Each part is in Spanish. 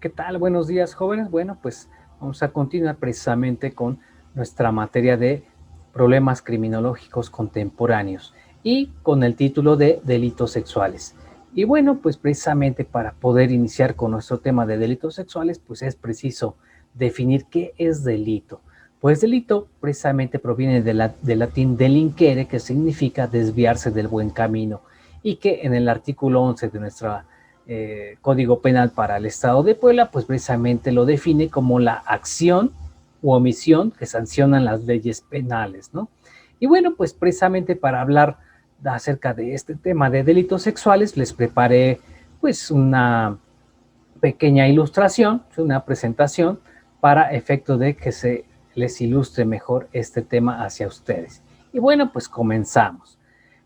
¿qué tal? Buenos días, jóvenes. Bueno, pues vamos a continuar precisamente con nuestra materia de problemas criminológicos contemporáneos y con el título de delitos sexuales. Y bueno, pues precisamente para poder iniciar con nuestro tema de delitos sexuales, pues es preciso definir qué es delito. Pues delito precisamente proviene del latín delinquere, que significa desviarse del buen camino, y que en el artículo 11 de nuestra Código Penal para el Estado de Puebla, pues precisamente lo define como la acción u omisión que sancionan las leyes penales, ¿no? Y bueno, pues precisamente para hablar acerca de este tema de delitos sexuales, les preparé pues una pequeña ilustración, una presentación para efecto de que se les ilustre mejor este tema hacia ustedes. Y bueno, pues comenzamos.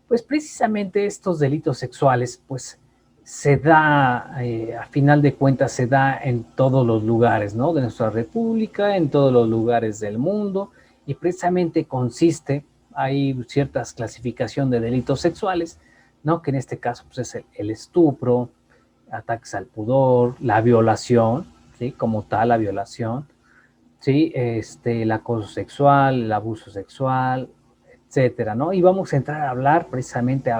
Pues precisamente estos delitos sexuales, pues se da, a final de cuentas, se da en todos los lugares, ¿no? De nuestra república, en todos los lugares del mundo, y precisamente consiste, hay ciertas clasificación de delitos sexuales, ¿no? Que en este caso pues, es el estupro, ataques al pudor, la violación, ¿sí? Como tal, la violación, ¿sí? El acoso sexual, el abuso sexual, etcétera, ¿no? Y vamos a entrar a hablar precisamente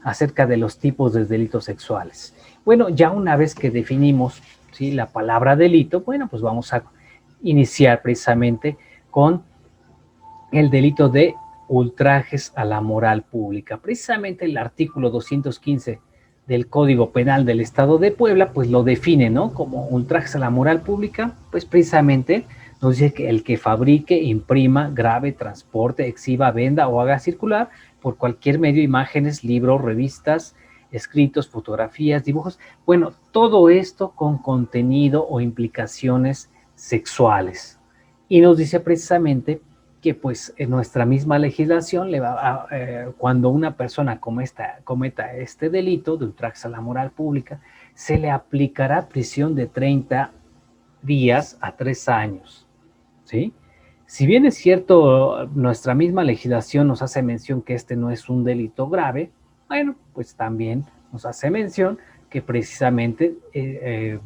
acerca de los tipos de delitos sexuales. Bueno, ya una vez que definimos, ¿sí? La palabra delito, bueno, pues vamos a iniciar precisamente con el delito de ultrajes a la moral pública. Precisamente el artículo 215 del Código Penal del Estado de Puebla, pues lo define, ¿no? Como ultrajes a la moral pública, pues precisamente nos dice que el que fabrique, imprima, grabe, transporte, exhiba, venda o haga circular por cualquier medio imágenes, libros, revistas, escritos, fotografías, dibujos, bueno, todo esto con contenido o implicaciones sexuales. Y nos dice precisamente que pues en nuestra misma legislación cuando una persona cometa este delito de ultraje a la moral pública, se le aplicará prisión de 30 días a 3 años, ¿sí? Si bien es cierto, nuestra misma legislación nos hace mención que este no es un delito grave, bueno, pues también nos hace mención que precisamente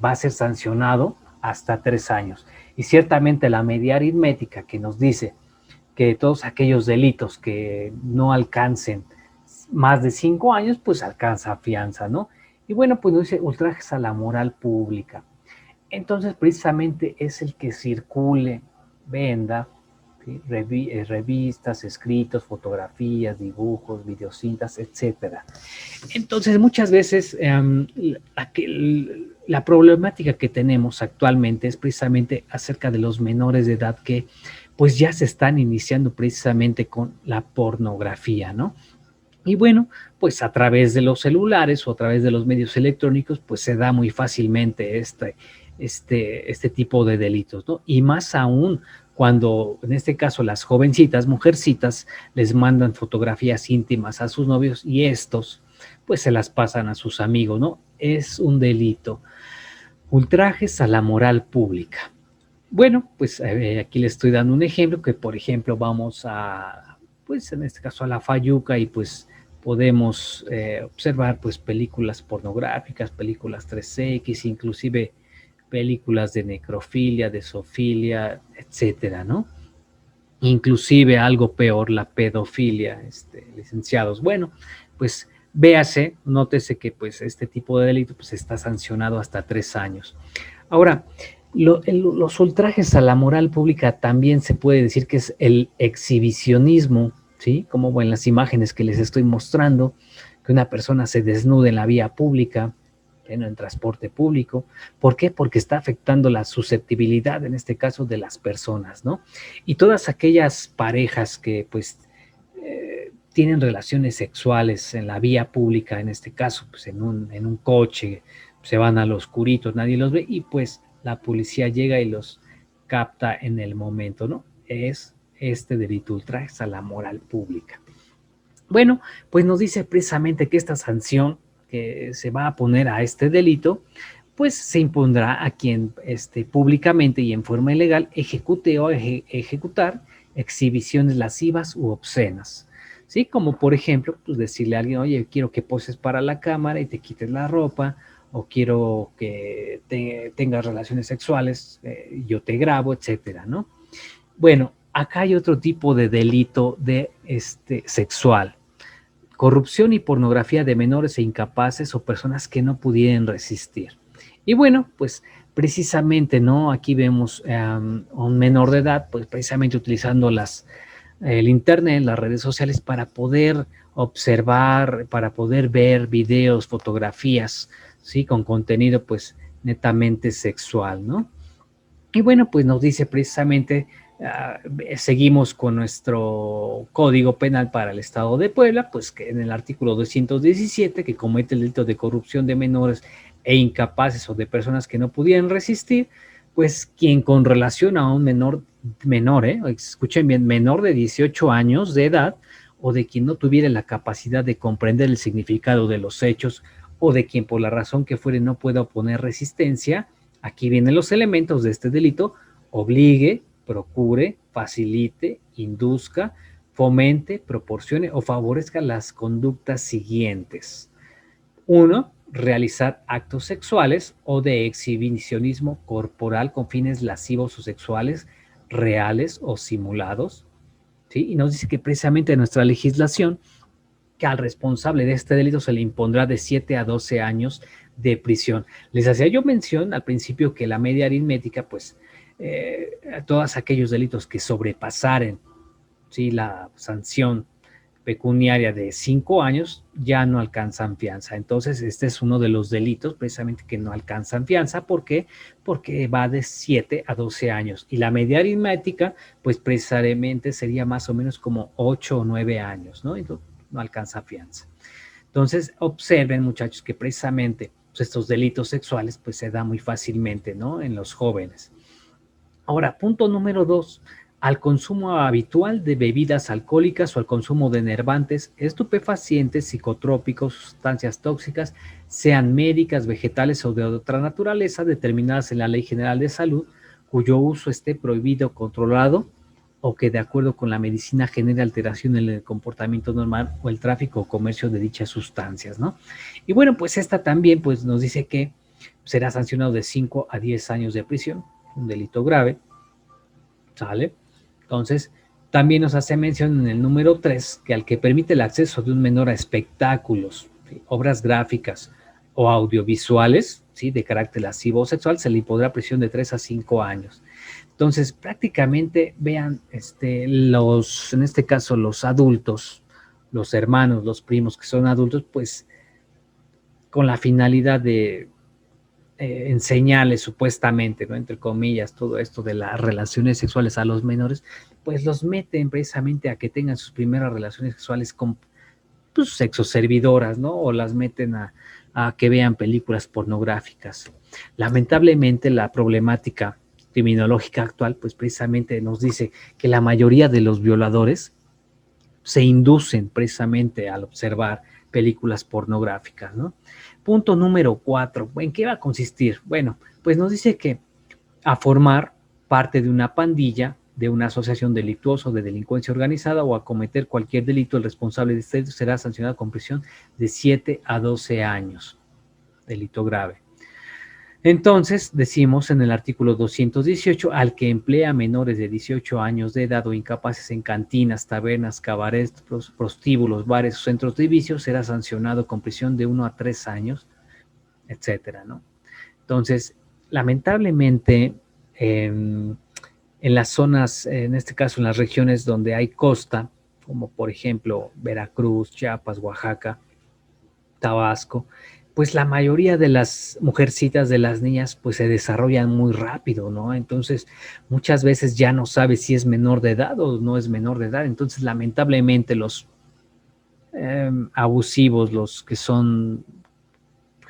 va a ser sancionado hasta 3 años. Y ciertamente la media aritmética que nos dice que todos aquellos delitos que no alcancen más de 5 años, pues alcanza fianza, ¿no? Y bueno, pues nos dice ultrajes a la moral pública. Entonces, precisamente es el que circule, venda, ¿sí? Revistas, escritos, fotografías, dibujos, videocintas, etcétera. Entonces, muchas veces la problemática que tenemos actualmente es precisamente acerca de los menores de edad que pues ya se están iniciando precisamente con la pornografía, ¿no? Y bueno, pues a través de los celulares o a través de los medios electrónicos, pues se da muy fácilmente este tipo de delitos, ¿no? Y más aún cuando, en este caso, las jovencitas, mujercitas, les mandan fotografías íntimas a sus novios y estos, pues se las pasan a sus amigos, ¿no? Es un delito. Ultrajes a la moral pública. Bueno, pues aquí le estoy dando un ejemplo que, por ejemplo, vamos a, pues en este caso a la Fayuca y pues podemos observar pues películas pornográficas, películas 3X, inclusive películas de necrofilia, de zoofilia, etcétera, ¿no? Inclusive algo peor, la pedofilia, licenciados. Bueno, pues véase, nótese que pues este tipo de delito pues está sancionado hasta 3 años. Ahora, los ultrajes a la moral pública también se puede decir que es el exhibicionismo, ¿sí? Como en las imágenes que les estoy mostrando, que una persona se desnude en la vía pública, en transporte público. ¿Por qué? Porque está afectando la susceptibilidad, en este caso, de las personas, ¿no? Y todas aquellas parejas que, pues, tienen relaciones sexuales en la vía pública, en este caso, pues en un coche, se van a los oscurito, nadie los ve y pues la policía llega y los capta en el momento, ¿no? Es este delito ultraje a la moral pública. Bueno, pues nos dice precisamente que esta sanción que se va a poner a este delito, pues se impondrá a quien públicamente y en forma ilegal ejecute o ejecutar exhibiciones lascivas u obscenas. ¿Sí? Como por ejemplo, pues decirle a alguien, oye, quiero que poses para la cámara y te quites la ropa, o quiero que tengas relaciones sexuales, yo te grabo, etcétera, ¿no? Bueno, acá hay otro tipo de delito de sexual. Corrupción y pornografía de menores e incapaces o personas que no pudieran resistir. Y bueno, pues precisamente, ¿no? Aquí vemos a un menor de edad, pues precisamente utilizando el internet, las redes sociales para poder observar, para poder ver videos, fotografías, ¿sí? Con contenido pues netamente sexual, ¿no? Y bueno, pues nos dice precisamente, seguimos con nuestro código penal para el Estado de Puebla, pues que en el artículo 217, que comete el delito de corrupción de menores e incapaces o de personas que no pudieran resistir, pues quien con relación a un escuchen bien, menor de 18 años de edad, o de quien no tuviera la capacidad de comprender el significado de los hechos, o de quien por la razón que fuere no pueda oponer resistencia. Aquí vienen los elementos de este delito: obligue, procure, facilite, induzca, fomente, proporcione o favorezca las conductas siguientes. 1. Realizar actos sexuales o de exhibicionismo corporal con fines lascivos o sexuales, reales o simulados. ¿Sí? Y nos dice que precisamente nuestra legislación, que al responsable de este delito se le impondrá de 7 a 12 años de prisión. Les hacía yo mención al principio que la media aritmética, pues, todos aquellos delitos que sobrepasaren, ¿sí?, la sanción pecuniaria de 5 años ya no alcanzan fianza. Entonces, este es uno de los delitos precisamente que no alcanzan fianza. ¿Por qué? Porque va de 7 a 12 años. Y la media aritmética, pues precisamente sería más o menos como 8 o 9 años, ¿no? Entonces, no alcanza fianza. Entonces, observen, muchachos, que precisamente pues, estos delitos sexuales pues se dan muy fácilmente, ¿no?, en los jóvenes. Ahora, punto número 2, al consumo habitual de bebidas alcohólicas o al consumo de enervantes, estupefacientes, psicotrópicos, sustancias tóxicas, sean médicas, vegetales o de otra naturaleza, determinadas en la Ley General de Salud, cuyo uso esté prohibido o controlado, o que de acuerdo con la medicina genere alteración en el comportamiento normal o el tráfico o comercio de dichas sustancias, ¿no? Y bueno, pues esta también pues nos dice que será sancionado de 5 a 10 años de prisión, un delito grave, ¿sale? Entonces, también nos hace mención en el número 3 que al que permite el acceso de un menor a espectáculos, ¿sí?, obras gráficas o audiovisuales, ¿sí?, de carácter lascivo o sexual, se le impondrá prisión de 3 a 5 años. Entonces, prácticamente, vean, en este caso, los adultos, los hermanos, los primos que son adultos, pues con la finalidad de enseñarles supuestamente, ¿no?, entre comillas, todo esto de las relaciones sexuales a los menores, pues los meten precisamente a que tengan sus primeras relaciones sexuales con pues, sexoservidoras, ¿no? O las meten a que vean películas pornográficas. Lamentablemente, la problemática criminológica actual, pues precisamente nos dice que la mayoría de los violadores se inducen precisamente al observar películas pornográficas, ¿no? Punto número 4, ¿en qué va a consistir? Bueno, pues nos dice que a formar parte de una pandilla, de una asociación delictuosa, de delincuencia organizada o a cometer cualquier delito, el responsable de este delito será sancionado con prisión de 7 a 12 años, delito grave. Entonces, decimos en el artículo 218, al que emplea menores de 18 años de edad o incapaces en cantinas, tabernas, cabarets, prostíbulos, bares o centros de vicio, será sancionado con prisión de 1 a 3 años, etcétera, ¿no? Entonces, lamentablemente, en las zonas, en este caso en las regiones donde hay costa, como por ejemplo Veracruz, Chiapas, Oaxaca, Tabasco, pues la mayoría de las mujercitas, de las niñas, pues se desarrollan muy rápido, ¿no? Entonces, muchas veces ya no sabes si es menor de edad o no es menor de edad. Entonces, lamentablemente, los abusivos, los que son,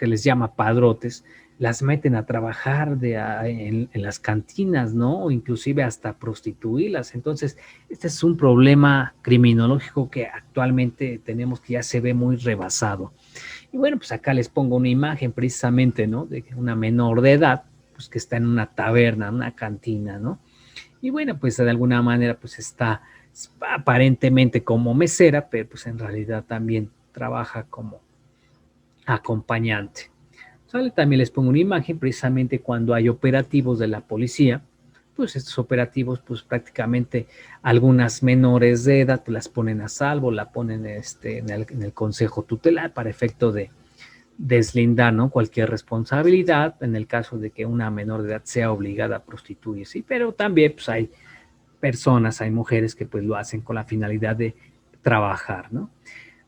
que les llama padrotes, las meten a trabajar en las cantinas, ¿no? O inclusive hasta prostituirlas. Entonces, este es un problema criminológico que actualmente tenemos, que ya se ve muy rebasado. Y bueno, pues acá les pongo una imagen precisamente, ¿no?, de una menor de edad, pues que está en una taberna, una cantina, ¿no? Y bueno, pues de alguna manera, pues está aparentemente como mesera, pero pues en realidad también trabaja como acompañante. ¿Sale? También les pongo una imagen precisamente cuando hay operativos de la policía, pues estos operativos, pues prácticamente algunas menores de edad pues, las ponen a salvo, la ponen en el consejo tutelar para efecto de deslindar, ¿no? Cualquier responsabilidad en el caso de que una menor de edad sea obligada a prostituirse, ¿sí? Pero también pues, hay personas, hay mujeres que pues lo hacen con la finalidad de trabajar, ¿no?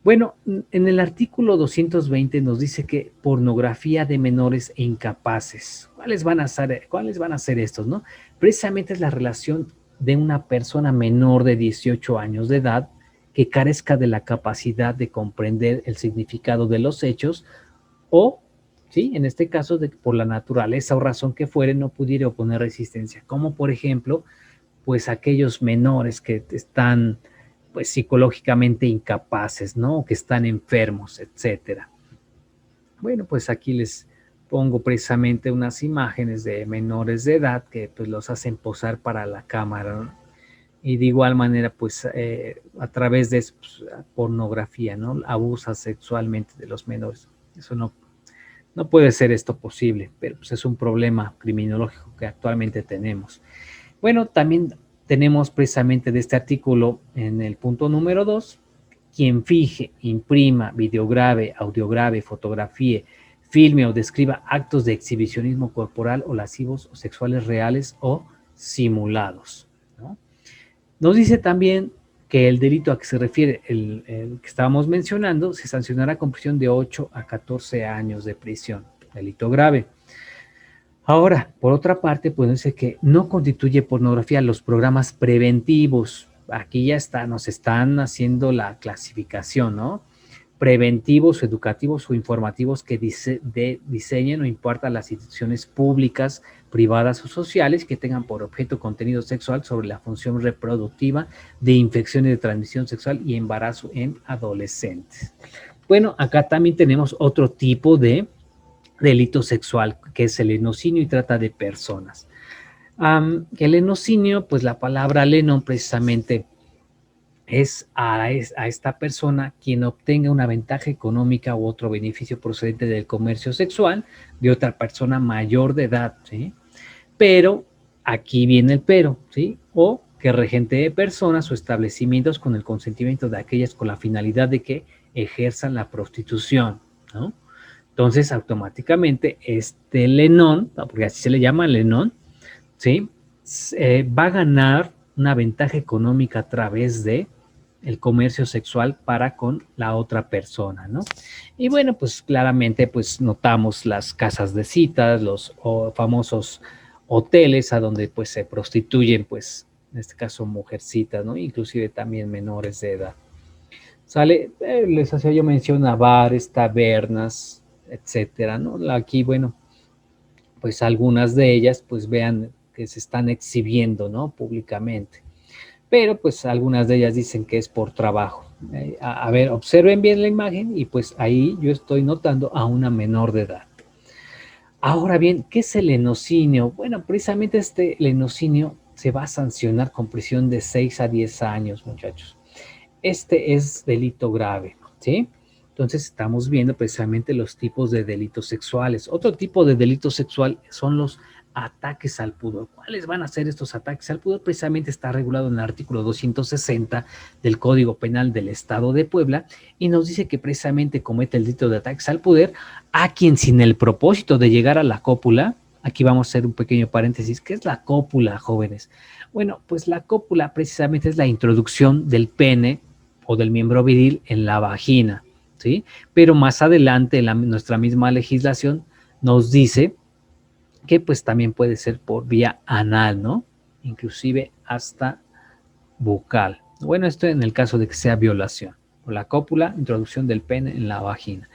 Bueno, en el artículo 220 nos dice que pornografía de menores e incapaces. ¿Cuáles van a ser estos, no? Precisamente es la relación de una persona menor de 18 años de edad que carezca de la capacidad de comprender el significado de los hechos o, sí, en este caso, de que por la naturaleza o razón que fuere, no pudiera oponer resistencia, como por ejemplo, pues aquellos menores que están pues psicológicamente incapaces, ¿no? Que están enfermos, etcétera. Bueno, pues aquí les pongo precisamente unas imágenes de menores de edad que pues los hacen posar para la cámara, ¿no? Y de igual manera, pues a través de pues, pornografía, ¿no? Abusa sexualmente de los menores. Eso no puede ser esto posible, pero pues es un problema criminológico que actualmente tenemos. Bueno, también tenemos precisamente de este artículo en el punto número 2, quien fije, imprima, videograve, audiograve, fotografíe, filme o describa actos de exhibicionismo corporal o lascivos o sexuales reales o simulados, ¿no? Nos dice también que el delito a que se refiere, el que estábamos mencionando, se sancionará con prisión de 8 a 14 años de prisión, delito grave. Ahora, por otra parte, pues dice que no constituye pornografía los programas preventivos. Aquí ya nos están haciendo la clasificación, ¿no? Preventivos, educativos o informativos que diseñen o impartan las instituciones públicas, privadas o sociales que tengan por objeto contenido sexual sobre la función reproductiva de infecciones de transmisión sexual y embarazo en adolescentes. Bueno, acá también tenemos otro tipo de delito sexual, que es el lenocinio y trata de personas. El lenocinio, pues la palabra leno precisamente es a esta persona quien obtenga una ventaja económica u otro beneficio procedente del comercio sexual de otra persona mayor de edad, ¿sí? Pero, aquí viene el pero, ¿sí? O que regentee personas o establecimientos con el consentimiento de aquellas con la finalidad de que ejerzan la prostitución, ¿no? Entonces, automáticamente, este lenón, porque así se le llama lenón, ¿sí? Va a ganar una ventaja económica a través de el comercio sexual para con la otra persona, ¿no? Y bueno, pues claramente, pues notamos las casas de citas, los famosos hoteles a donde pues se prostituyen, pues en este caso mujercitas, ¿no? Inclusive también menores de edad. Sale, les hacía yo mención a bares, tabernas, etcétera, ¿no? Aquí, bueno, pues algunas de ellas, pues vean que se están exhibiendo, ¿no? Públicamente. Pero pues algunas de ellas dicen que es por trabajo. A ver, observen bien la imagen y pues ahí yo estoy notando a una menor de edad. Ahora bien, ¿qué es el lenocinio? Bueno, precisamente este lenocinio se va a sancionar con prisión de 6 a 10 años, muchachos. Este es delito grave, ¿sí? Entonces estamos viendo precisamente los tipos de delitos sexuales. Otro tipo de delito sexual son los ataques al pudor. ¿Cuáles van a ser estos ataques al pudor? Precisamente está regulado en el artículo 260 del Código Penal del Estado de Puebla y nos dice que precisamente comete el delito de ataques al pudor a quien sin el propósito de llegar a la cópula, aquí vamos a hacer un pequeño paréntesis, ¿qué es la cópula, jóvenes? Bueno, pues la cópula precisamente es la introducción del pene o del miembro viril en la vagina, ¿sí? Pero más adelante nuestra misma legislación nos dice que pues también puede ser por vía anal, ¿no? Inclusive hasta bucal. Bueno, esto en el caso de que sea violación. O la cópula, introducción del pene en la vagina.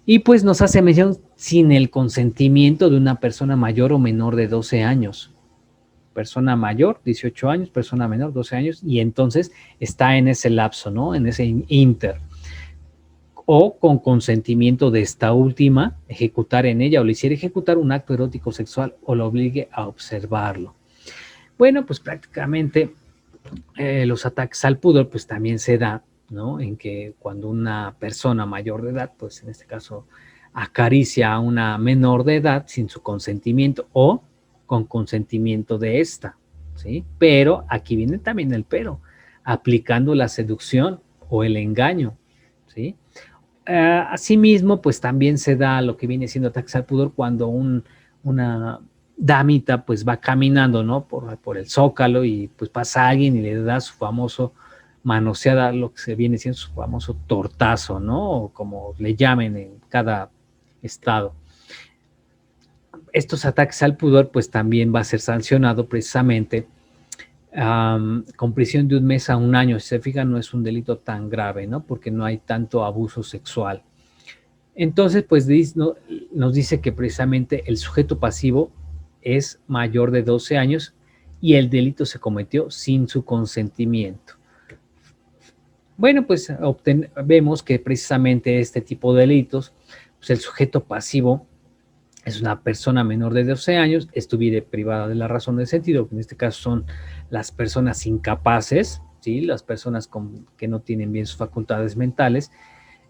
Y pues nos hace mención sin el consentimiento de una persona mayor o menor de 12 años. Persona mayor, 18 años, persona menor, 12 años, y entonces está en ese lapso, ¿no? En ese inter. O con consentimiento de esta última, ejecutar en ella o le hiciera ejecutar un acto erótico sexual o lo obligue a observarlo. Bueno, pues prácticamente los ataques al pudor, pues también se da, ¿no? En que cuando una persona mayor de edad, pues en este caso acaricia a una menor de edad sin su consentimiento o con consentimiento de esta, ¿sí? Pero aquí viene también el pero, aplicando la seducción o el engaño, ¿sí? Asimismo, pues también se da lo que viene siendo ataques al pudor cuando una damita pues va caminando, ¿no? Por el zócalo y pues pasa alguien y le da su famoso manoseada, lo que se viene siendo su famoso tortazo, ¿no? O como le llamen en cada estado. Estos ataques al pudor pues también va a ser sancionado precisamente con prisión de 1 mes a 1 año. Si se fijan, no es un delito tan grave, ¿no? Porque no hay tanto abuso sexual. Entonces, pues nos dice que precisamente el sujeto pasivo es mayor de 12 años y el delito se cometió sin su consentimiento. Bueno, pues vemos que precisamente este tipo de delitos, pues el sujeto pasivo es una persona menor de 12 años, estuviera privada de la razón del sentido, que en este caso son las personas incapaces, ¿sí? Las personas que no tienen bien sus facultades mentales.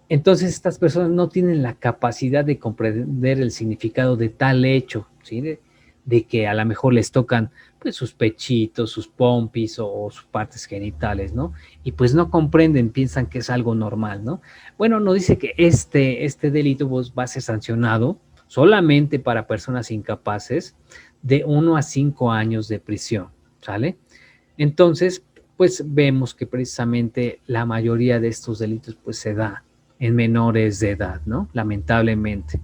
Entonces, estas personas no tienen la capacidad de comprender el significado de tal hecho, ¿sí? De que a lo mejor les tocan pues, sus pechitos, sus pompis o sus partes genitales, ¿no? Y pues no comprenden, piensan que es algo normal, ¿no? Bueno, nos dice que este delito pues, va a ser sancionado solamente para personas incapaces de 1 a 5 años de prisión, ¿sale? Entonces, pues vemos que precisamente la mayoría de estos delitos pues se da en menores de edad, ¿no? Lamentablemente.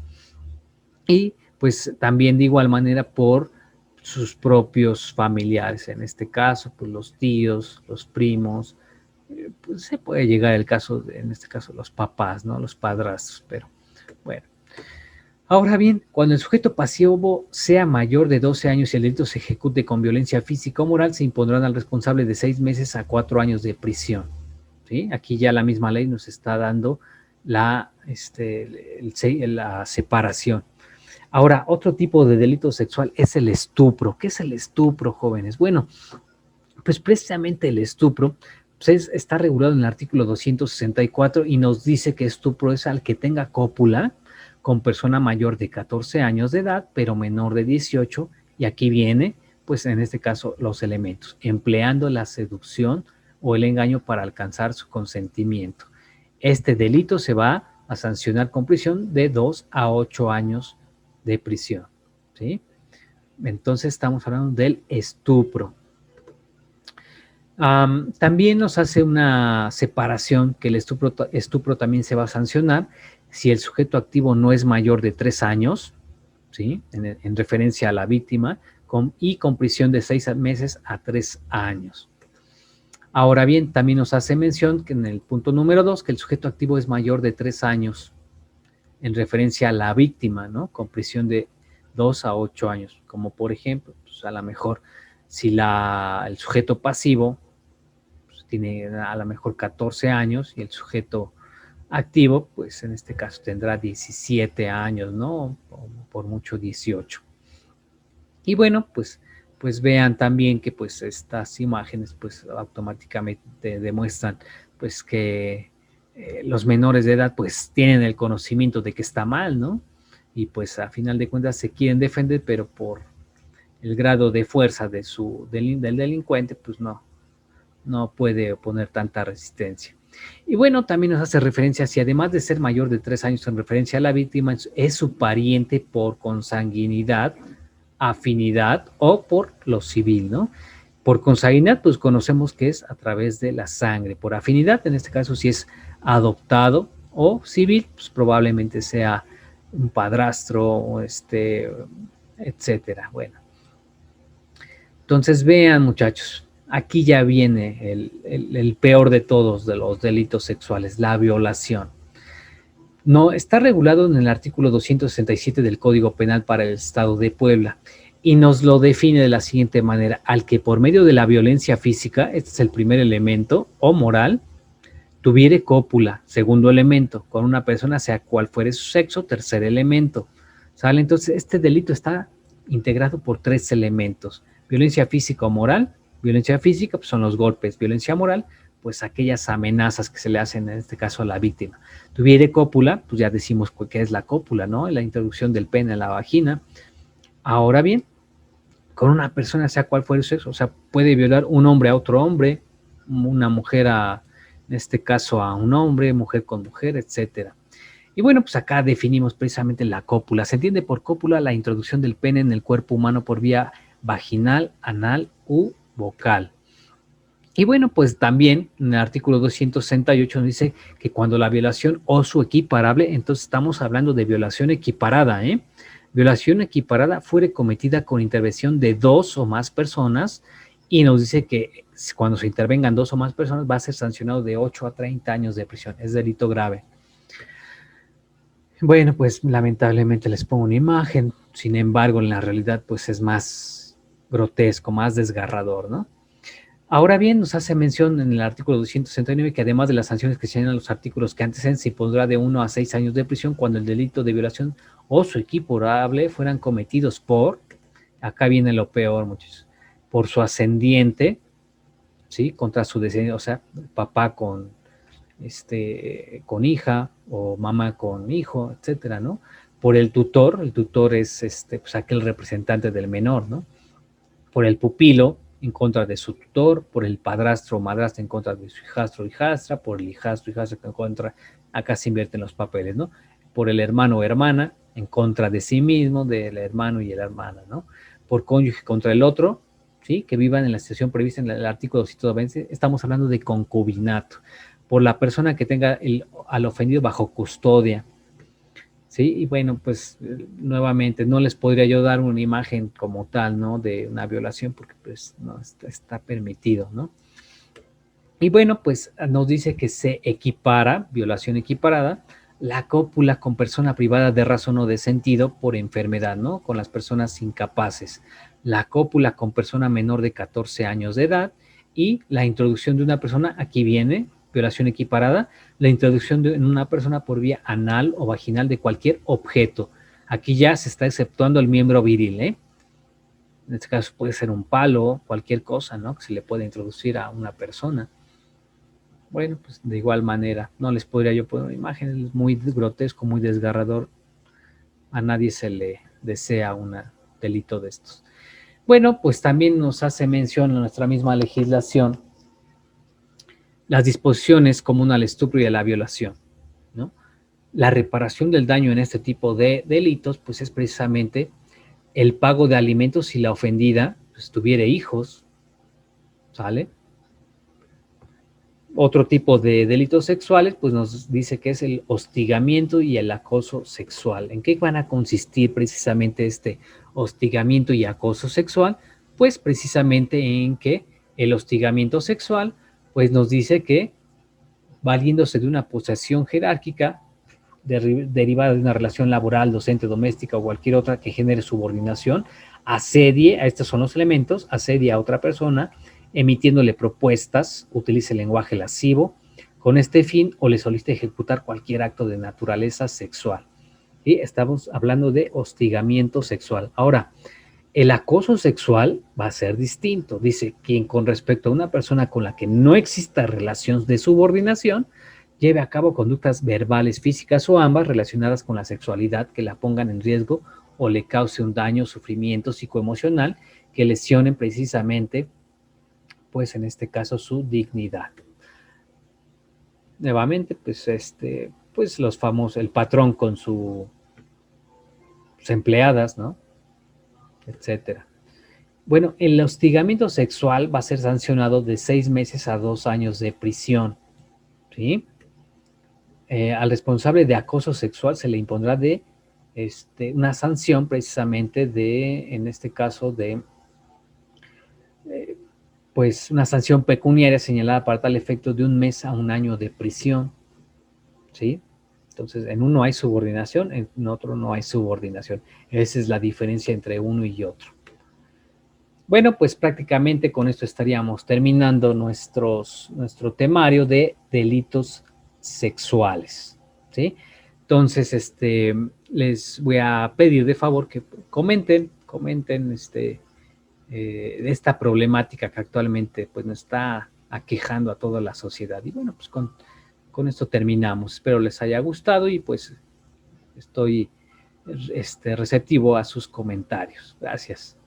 Y pues también de igual manera por sus propios familiares, en este caso, pues los tíos, los primos, pues se puede llegar el caso, en este caso, los papás, ¿no? Los padrastros, pero bueno. Ahora bien, cuando el sujeto pasivo sea mayor de 12 años y el delito se ejecute con violencia física o moral, se impondrán al responsable de 6 meses a 4 años de prisión, ¿sí? Aquí ya la misma ley nos está dando la separación. Ahora, otro tipo de delito sexual es el estupro. ¿Qué es el estupro, jóvenes? Bueno, pues precisamente el estupro pues está regulado en el artículo 264 y nos dice que estupro es al que tenga cópula con persona mayor de 14 años de edad, pero menor de 18, y aquí viene, pues en este caso, los elementos, empleando la seducción o el engaño para alcanzar su consentimiento. Este delito se va a sancionar con prisión de 2 a 8 años de prisión, ¿sí? Entonces estamos hablando del estupro. También nos hace una separación que el estupro también se va a sancionar si el sujeto activo no es mayor de 3 años, ¿sí? En referencia a la víctima, y con prisión de 6 meses a 3 años. Ahora bien, también nos hace mención que en el punto número 2, que el sujeto activo es mayor de 3 años, en referencia a la víctima, ¿no? Con prisión de 2 a 8 años, como por ejemplo, pues a lo mejor si el sujeto pasivo pues, tiene a lo mejor 14 años y el sujeto activo, pues en este caso tendrá 17 años, ¿no? O por mucho 18. Y bueno, pues vean también que pues estas imágenes pues automáticamente demuestran pues que los menores de edad pues tienen el conocimiento de que está mal, ¿no? Y pues a final de cuentas se quieren defender, pero por el grado de fuerza del delincuente pues no puede oponer tanta resistencia. Y bueno, también nos hace referencia si además de ser mayor de 3 años en referencia a la víctima es su pariente por consanguinidad, afinidad o por lo civil, ¿no? Por consanguinidad, pues conocemos que es a través de la sangre. Por afinidad, en este caso, si es adoptado o civil, pues probablemente sea un padrastro o etcétera. Bueno. Entonces vean, muchachos, aquí ya viene el peor de todos de los delitos sexuales, la violación. No, está regulado en el artículo 267 del Código Penal para el Estado de Puebla y nos lo define de la siguiente manera: al que por medio de la violencia física, este es el primer elemento, o moral, tuviere cópula, segundo elemento, con una persona, sea cual fuere su sexo, tercer elemento, ¿sale? Entonces, este delito está integrado por 3 elementos: violencia física o moral. Violencia física pues son los golpes, violencia moral pues aquellas amenazas que se le hacen, en este caso a la víctima. Tuviere cópula, pues ya decimos qué es la cópula, ¿no? La introducción del pene en la vagina. Ahora bien, con una persona, sea cual fuere su sexo, o sea, puede violar un hombre a otro hombre, una mujer en este caso a un hombre, mujer con mujer, etcétera. Y bueno, pues acá definimos precisamente la cópula. Se entiende por cópula la introducción del pene en el cuerpo humano por vía vaginal, anal u vocal. Y bueno, pues también en el artículo 268 nos dice que cuando la violación o su equiparable, entonces estamos hablando de violación equiparada, ¿eh? Violación equiparada fuere cometida con intervención de 2 o más personas, y nos dice que cuando se intervengan 2 o más personas va a ser sancionado de 8 a 30 años de prisión. Es delito grave. Bueno, pues lamentablemente les pongo una imagen, sin embargo, en la realidad pues es más grotesco, más desgarrador, ¿no? Ahora bien, nos hace mención en el artículo 269 que además de las sanciones que señalan los artículos que anteceden, se impondrá de 1 a 6 años de prisión cuando el delito de violación o su equiparable fueran cometidos por, acá viene lo peor, muchachos, por su ascendiente, ¿sí? Contra su descendiente, o sea, papá con hija o mamá con hijo, etcétera, ¿no? Por el tutor es pues aquel representante del menor, ¿no? Por el pupilo en contra de su tutor, por el padrastro o madrastra en contra de su hijastro o hijastra, por el hijastro o hijastra en contra, acá se invierten los papeles, ¿no? Por el hermano o hermana en contra de sí mismo, del hermano y la hermana, ¿no? Por cónyuge contra el otro, ¿sí? Que vivan en la situación prevista en el artículo 220, estamos hablando de concubinato. Por la persona que tenga al ofendido bajo custodia, ¿sí? Y bueno, pues nuevamente no les podría yo dar una imagen como tal, ¿no? De una violación porque pues no está permitido, ¿no? Y bueno, pues nos dice que se equipara, violación equiparada, la cópula con persona privada de razón o de sentido por enfermedad, ¿no? Con las personas incapaces. La cópula con persona menor de 14 años de edad y la introducción de una persona, aquí viene, violación equiparada, la introducción en una persona por vía anal o vaginal de cualquier objeto. Aquí ya se está exceptuando el miembro viril, ¿eh? En este caso puede ser un palo, cualquier cosa, ¿no? Que se le puede introducir a una persona. Bueno, pues de igual manera, no les podría yo poner imágenes, muy grotesco, muy desgarrador. A nadie se le desea un delito de estos. Bueno, pues también nos hace mención en nuestra misma legislación las disposiciones comunes al estupro y a la violación, ¿no? La reparación del daño en este tipo de delitos, pues es precisamente el pago de alimentos si la ofendida pues, tuviera hijos, ¿sale? Otro tipo de delitos sexuales, pues nos dice que es el hostigamiento y el acoso sexual. ¿En qué van a consistir precisamente este hostigamiento y acoso sexual? Pues precisamente en que el hostigamiento sexual, pues nos dice que valiéndose de una posición jerárquica derivada de una relación laboral, docente, doméstica o cualquier otra que genere subordinación, asedie, a estos son los elementos, asedie a otra persona, emitiéndole propuestas, utilice el lenguaje lascivo, con este fin o le solicite ejecutar cualquier acto de naturaleza sexual. Y estamos hablando de hostigamiento sexual. Ahora, el acoso sexual va a ser distinto. Dice, quien con respecto a una persona con la que no exista relación de subordinación, lleve a cabo conductas verbales, físicas o ambas relacionadas con la sexualidad que la pongan en riesgo o le cause un daño, sufrimiento psicoemocional que lesionen precisamente, pues en este caso, su dignidad. Nuevamente, pues los famosos, el patrón con sus empleadas, ¿no? Etcétera. Bueno, el hostigamiento sexual va a ser sancionado de 6 meses a 2 años de prisión, ¿sí? Al responsable de acoso sexual se le impondrá una sanción precisamente en este caso, pues una sanción pecuniaria señalada para tal efecto de 1 mes a 1 año de prisión, ¿sí? Entonces, en uno hay subordinación, en otro no hay subordinación. Esa es la diferencia entre uno y otro. Bueno, pues prácticamente con esto estaríamos terminando nuestro temario de delitos sexuales, ¿sí? Entonces, les voy a pedir de favor que comenten esta problemática que actualmente pues nos está aquejando a toda la sociedad. Y bueno, pues con esto terminamos. Espero les haya gustado y pues estoy receptivo a sus comentarios. Gracias.